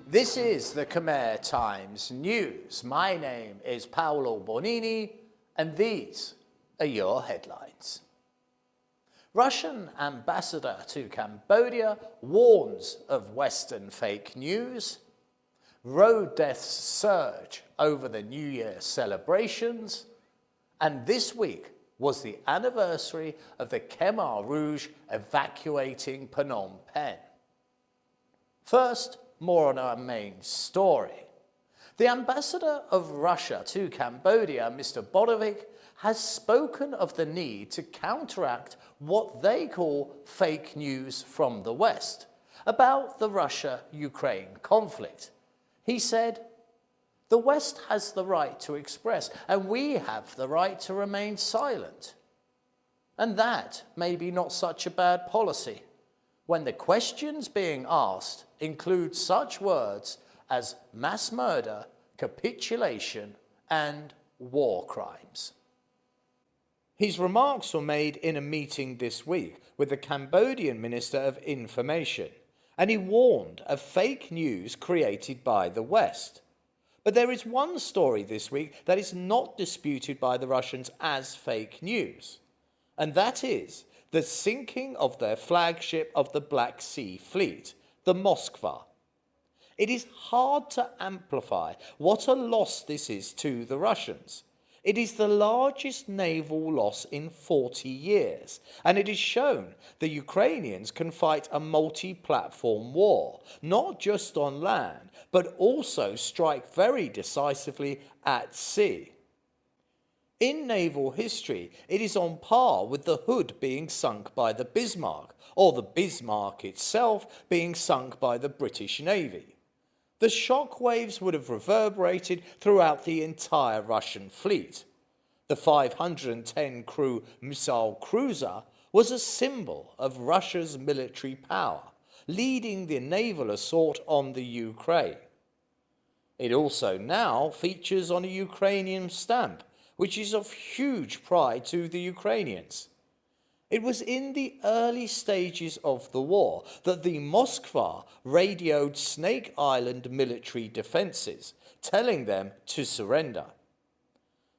This is the Khmer Times News. My name is Paolo Bonini, and these are your headlines. Russian ambassador to Cambodia warns of Western fake news. Road deaths surge over the New Year celebrations. And this week was the anniversary of the Khmer Rouge evacuating Phnom Penh. First, more on our main story. The ambassador of Russia to Cambodia, Mr. Borovic, has spoken of the need to counteract what they call fake news from the West about the Russia-Ukraine conflict. He said, "The West has the right to express, and we have the right to remain silent. And that may be not such a bad policy when the questions being asked include such words as mass murder, capitulation, and war crimes." His remarks were made in a meeting this week with the Cambodian Minister of Information, and he warned of fake news created by the West. But there is one story this week that is not disputed by the Russians as fake news, and that is the sinking of their flagship of the Black Sea Fleet, the Moskva. It is hard to amplify what a loss this is to the Russians. It is the largest naval loss in 40 years, and it has shown the Ukrainians can fight a multi-platform war, not just on land, but also strike very decisively at sea. In naval history, it is on par with the Hood being sunk by the Bismarck, or the Bismarck itself being sunk by the British Navy. The shock waves would have reverberated throughout the entire Russian fleet. The 510-crew missile cruiser was a symbol of Russia's military power, leading the naval assault on the Ukraine. It also now features on a Ukrainian stamp, which is of huge pride to the Ukrainians. It was in the early stages of the war that the Moskva radioed Snake Island military defences, telling them to surrender.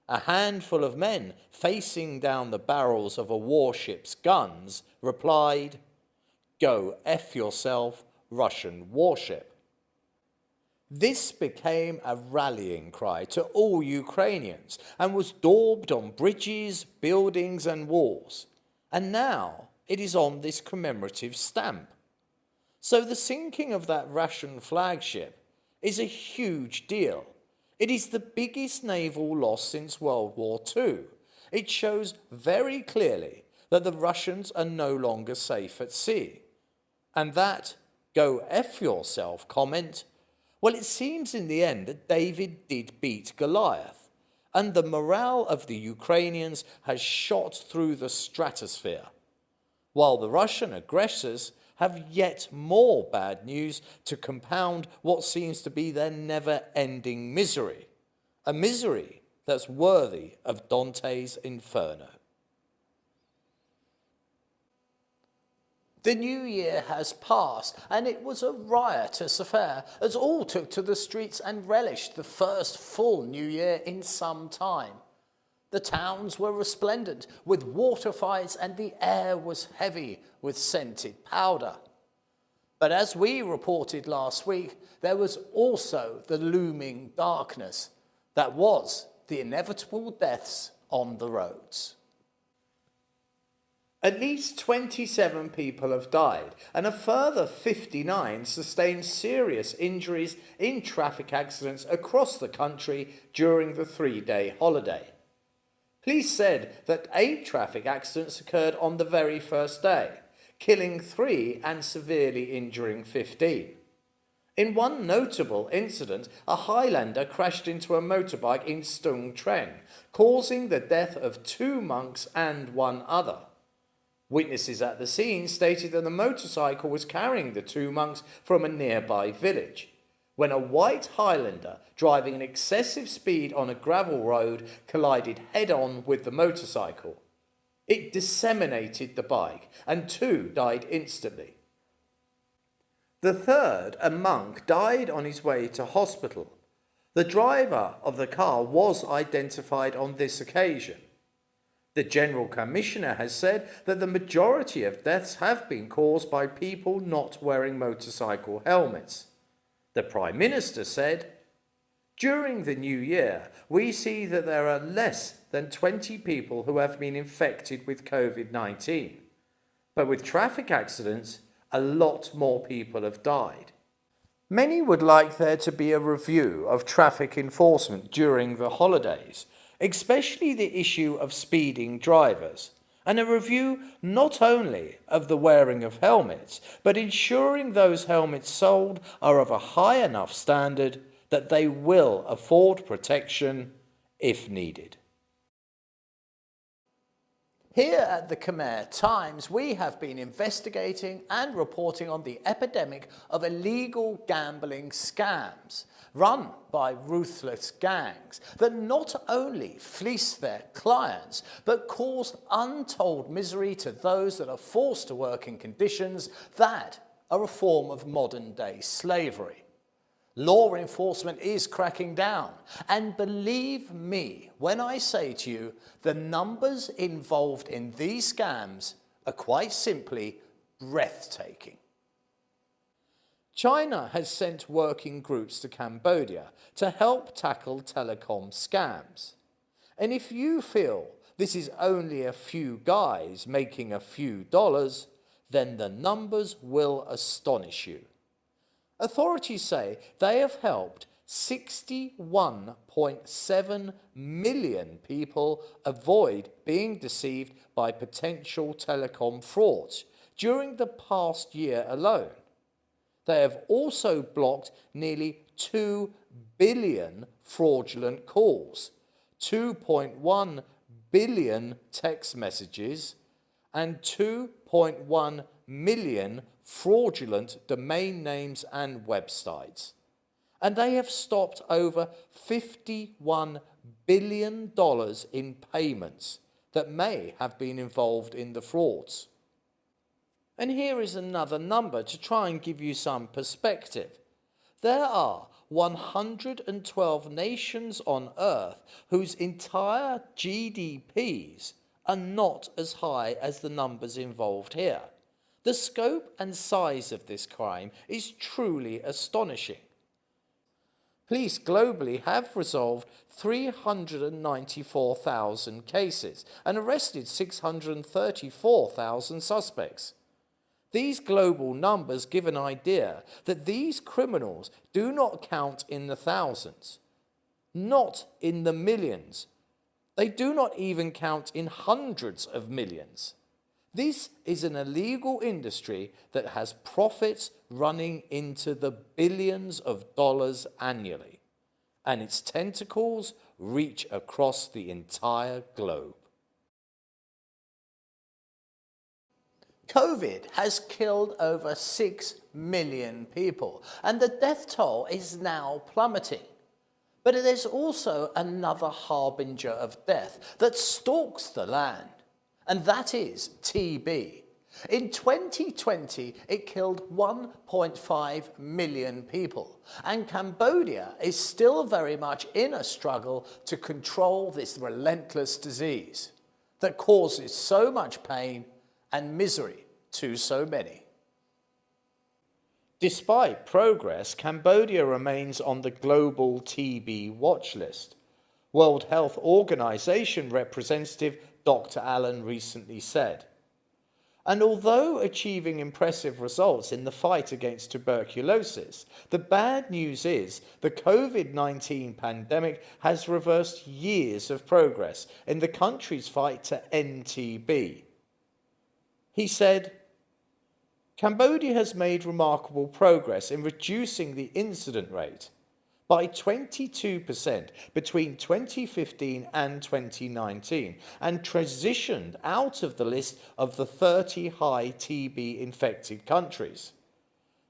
A handful of men facing down the barrels of a warship's guns replied, "Go F yourself, Russian warship." This became a rallying cry to all Ukrainians and was daubed on bridges, buildings and walls. And now it is on this commemorative stamp. So the sinking of that Russian flagship is a huge deal. It is the biggest naval loss since World War II. It shows very clearly that the Russians are no longer safe at sea. And that "go F yourself" comment, well, it seems in the end that David did beat Goliath, and the morale of the Ukrainians has shot through the stratosphere, while the Russian aggressors have yet more bad news to compound what seems to be their never-ending misery, a misery that's worthy of Dante's Inferno. The new year has passed, and it was a riotous affair as all took to the streets and relished the first full new year in some time. The towns were resplendent with water fights, and the air was heavy with scented powder. But as we reported last week, there was also the looming darkness that was the inevitable deaths on the roads. At least 27 people have died, and a further 59 sustained serious injuries in traffic accidents across the country during the three-day holiday. Police said that 8 traffic accidents occurred on the very first day, killing 3 and severely injuring 15. In one notable incident, a Highlander crashed into a motorbike in Stung Treng, causing the death of 2 monks and 1 other. Witnesses at the scene stated that the motorcycle was carrying the 2 monks from a nearby village, when a white Highlander driving at excessive speed on a gravel road collided head-on with the motorcycle. It disseminated the bike, and 2 died instantly. The third, a monk, died on his way to hospital. The driver of the car was identified on this occasion. The General Commissioner has said that the majority of deaths have been caused by people not wearing motorcycle helmets. The Prime Minister said, "During the new year, we see that there are less than 20 people who have been infected with COVID-19. But with traffic accidents, a lot more people have died." Many would like there to be a review of traffic enforcement during the holidays, especially the issue of speeding drivers, and a review not only of the wearing of helmets, but ensuring those helmets sold are of a high enough standard that they will afford protection if needed. Here at the Khmer Times, we have been investigating and reporting on the epidemic of illegal gambling scams run by ruthless gangs that not only fleece their clients, but cause untold misery to those that are forced to work in conditions that are a form of modern-day slavery. Law enforcement is cracking down, and believe me when I say to you, the numbers involved in these scams are quite simply breathtaking. China has sent working groups to Cambodia to help tackle telecom scams. And if you feel this is only a few guys making a few dollars, then the numbers will astonish you. Authorities say they have helped 61.7 million people avoid being deceived by potential telecom frauds during the past year alone. They have also blocked nearly 2 billion fraudulent calls, 2.1 billion text messages, and 2.1 million fraudulent domain names and websites. And they have stopped over $51 billion in payments that may have been involved in the frauds. And here is another number to try and give you some perspective. There are 112 nations on Earth whose entire GDPs are not as high as the numbers involved here. The scope and size of this crime is truly astonishing. Police globally have resolved 394,000 cases and arrested 634,000 suspects. These global numbers give an idea that these criminals do not count in the thousands, not in the millions. They do not even count in hundreds of millions. This is an illegal industry that has profits running into the billions of dollars annually, and its tentacles reach across the entire globe. COVID has killed over 6 million people, and the death toll is now plummeting. But it is also another harbinger of death that stalks the land, and that is TB. In 2020, it killed 1.5 million people, and Cambodia is still very much in a struggle to control this relentless disease that causes so much pain and misery to so many. Despite progress, Cambodia remains on the global TB watch list. World Health Organization representative Dr. Allen recently said. And although achieving impressive results in the fight against tuberculosis, the bad news is the COVID-19 pandemic has reversed years of progress in the country's fight to end TB. He said, Cambodia has made remarkable progress in reducing the incident rate by 22% between 2015 and 2019 and transitioned out of the list of the 30 high TB infected countries.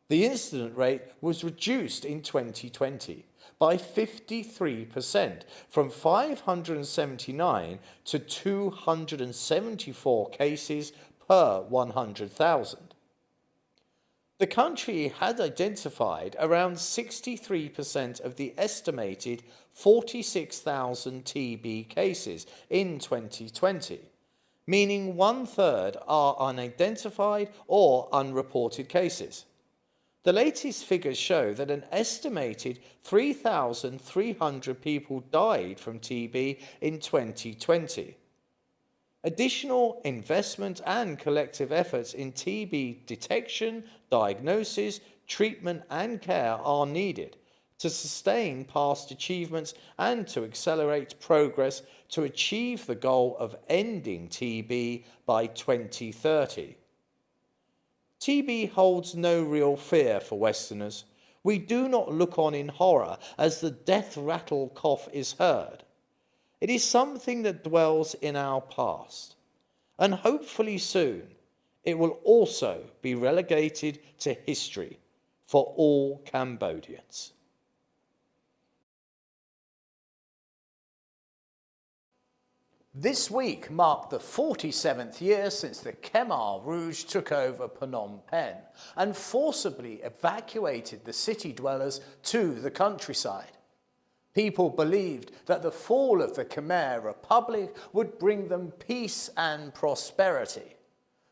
The incident rate was reduced in 2020 by 53% from 579 to 274 cases per 100,000. The country had identified around 63% of the estimated 46,000 TB cases in 2020, meaning 1/3 are unidentified or unreported cases. The latest figures show that an estimated 3,300 people died from TB in 2020. Additional investment and collective efforts in TB detection, diagnosis, treatment and care are needed to sustain past achievements and to accelerate progress to achieve the goal of ending TB by 2030. TB holds no real fear for Westerners. We do not look on in horror as the death rattle cough is heard. It is something that dwells in our past, and hopefully soon it will also be relegated to history for all Cambodians. This week marked the 47th year since the Khmer Rouge took over Phnom Penh and forcibly evacuated the city dwellers to the countryside. People believed that the fall of the Khmer Republic would bring them peace and prosperity.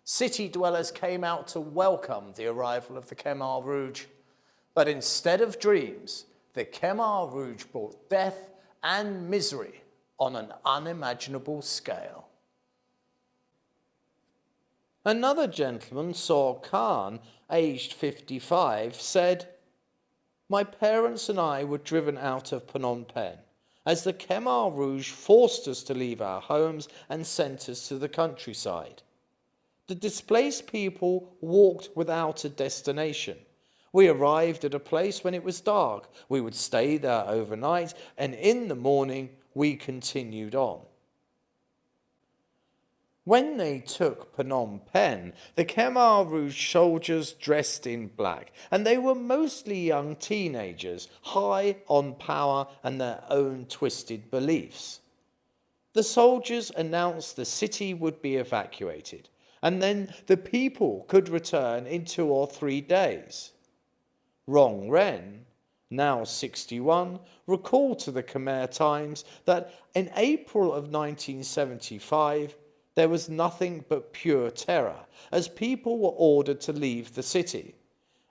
City dwellers came out to welcome the arrival of the Khmer Rouge. But instead of dreams, the Khmer Rouge brought death and misery on an unimaginable scale. Another gentleman, Saw Khan, aged 55, said, "My parents and I were driven out of Phnom Penh as the Khmer Rouge forced us to leave our homes and sent us to the countryside. The displaced people walked without a destination. We arrived at a place when it was dark. We would stay there overnight, and in the morning we continued on." When they took Phnom Penh, the Khmer Rouge soldiers dressed in black, and they were mostly young teenagers, high on power and their own twisted beliefs. The soldiers announced the city would be evacuated, and then the people could return in 2 or 3 days. Rong Ren, now 61, recalled to the Khmer Times that in April of 1975, there was nothing but pure terror, as people were ordered to leave the city.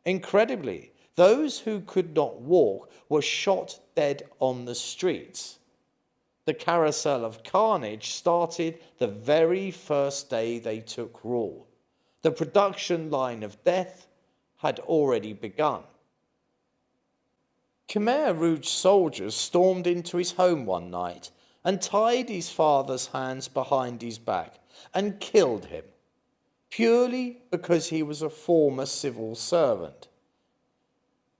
Incredibly, those who could not walk were shot dead on the streets. The carousel of carnage started the very first day they took rule. The production line of death had already begun. Khmer Rouge soldiers stormed into his home one night and tied his father's hands behind his back and killed him, purely because he was a former civil servant.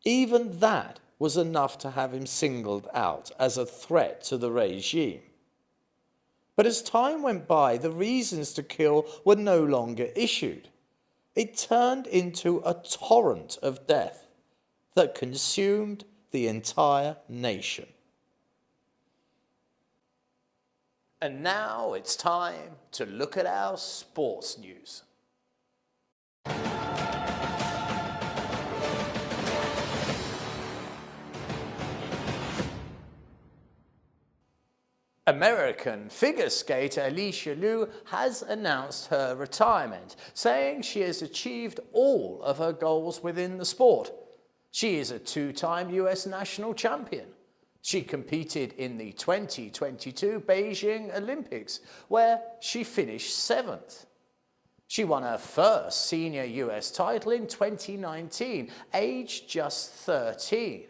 Even that was enough to have him singled out as a threat to the regime. But as time went by, the reasons to kill were no longer issued. It turned into a torrent of death that consumed the entire nation. And now it's time to look at our sports news. American figure skater Alicia Liu has announced her retirement, saying she has achieved all of her goals within the sport. She is a 2-time US national champion. She competed in the 2022 Beijing Olympics, where she finished 7th. She won her first senior US title in 2019, aged just 13,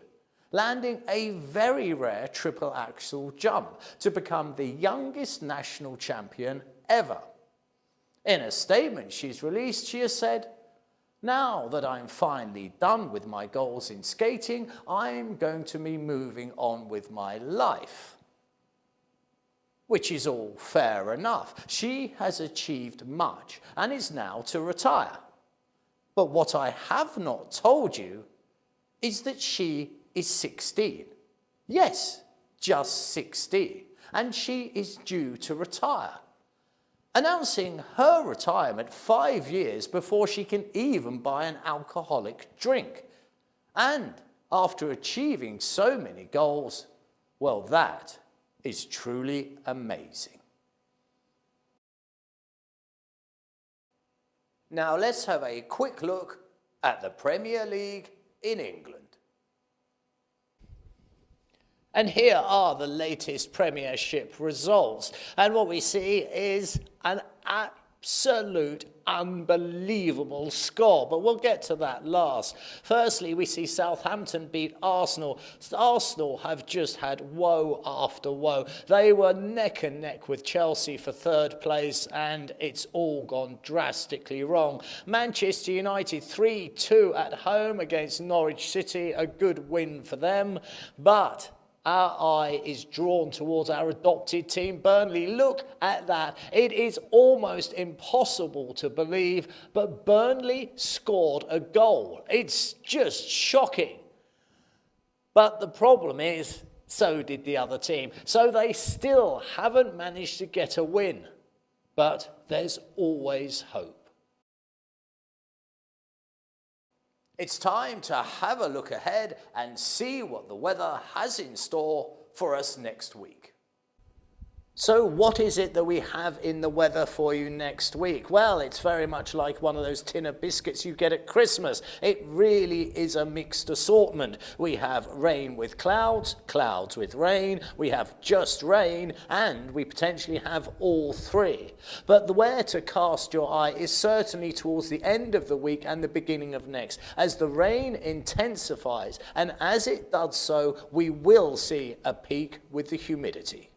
landing a very rare triple axel jump to become the youngest national champion ever. In a statement she's released, she has said, "Now that I'm finally done with my goals in skating, I'm going to be moving on with my life." Which is all fair enough. She has achieved much and is now to retire. But what I have not told you is that she is 16. Yes, just 16. And she is due to retire. announcing her retirement 5 years before she can even buy an alcoholic drink. And after achieving so many goals, well, that is truly amazing. Now let's have a quick look at the Premier League in England. And here are the latest Premiership results. And what we see is an absolute unbelievable score, but we'll get to that last. Firstly, we see Southampton beat Arsenal. Arsenal have just had woe after woe. They were neck and neck with Chelsea for third place, and it's all gone drastically wrong. Manchester United 3-2 at home against Norwich City, a good win for them, but our eye is drawn towards our adopted team, Burnley. Look at that. It is almost impossible to believe, but Burnley scored a goal. It's just shocking. But the problem is, so did the other team. So they still haven't managed to get a win. But there's always hope. It's time to have a look ahead and see what the weather has in store for us next week. So what is it that we have in the weather for you next week? Well, it's very much like one of those tin of biscuits you get at Christmas. It really is a mixed assortment. We have rain with clouds, clouds with rain, we have just rain, and we potentially have all three. But where to cast your eye is certainly towards the end of the week and the beginning of next, as the rain intensifies, and as it does so, we will see a peak with the humidity.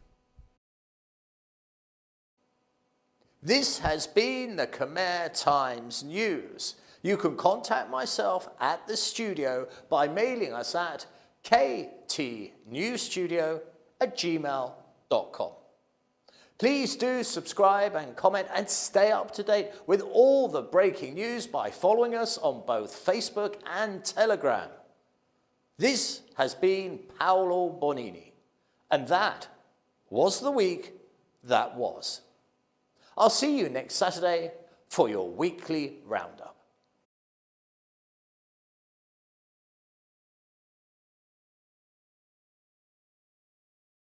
This has been the Khmer Times News. You can contact myself at the studio by mailing us at ktnewsstudio@gmail.com. Please do subscribe and comment and stay up to date with all the breaking news by following us on both Facebook and Telegram. This has been Paolo Bonini, and that was the week that was. I'll see you next Saturday for your weekly roundup.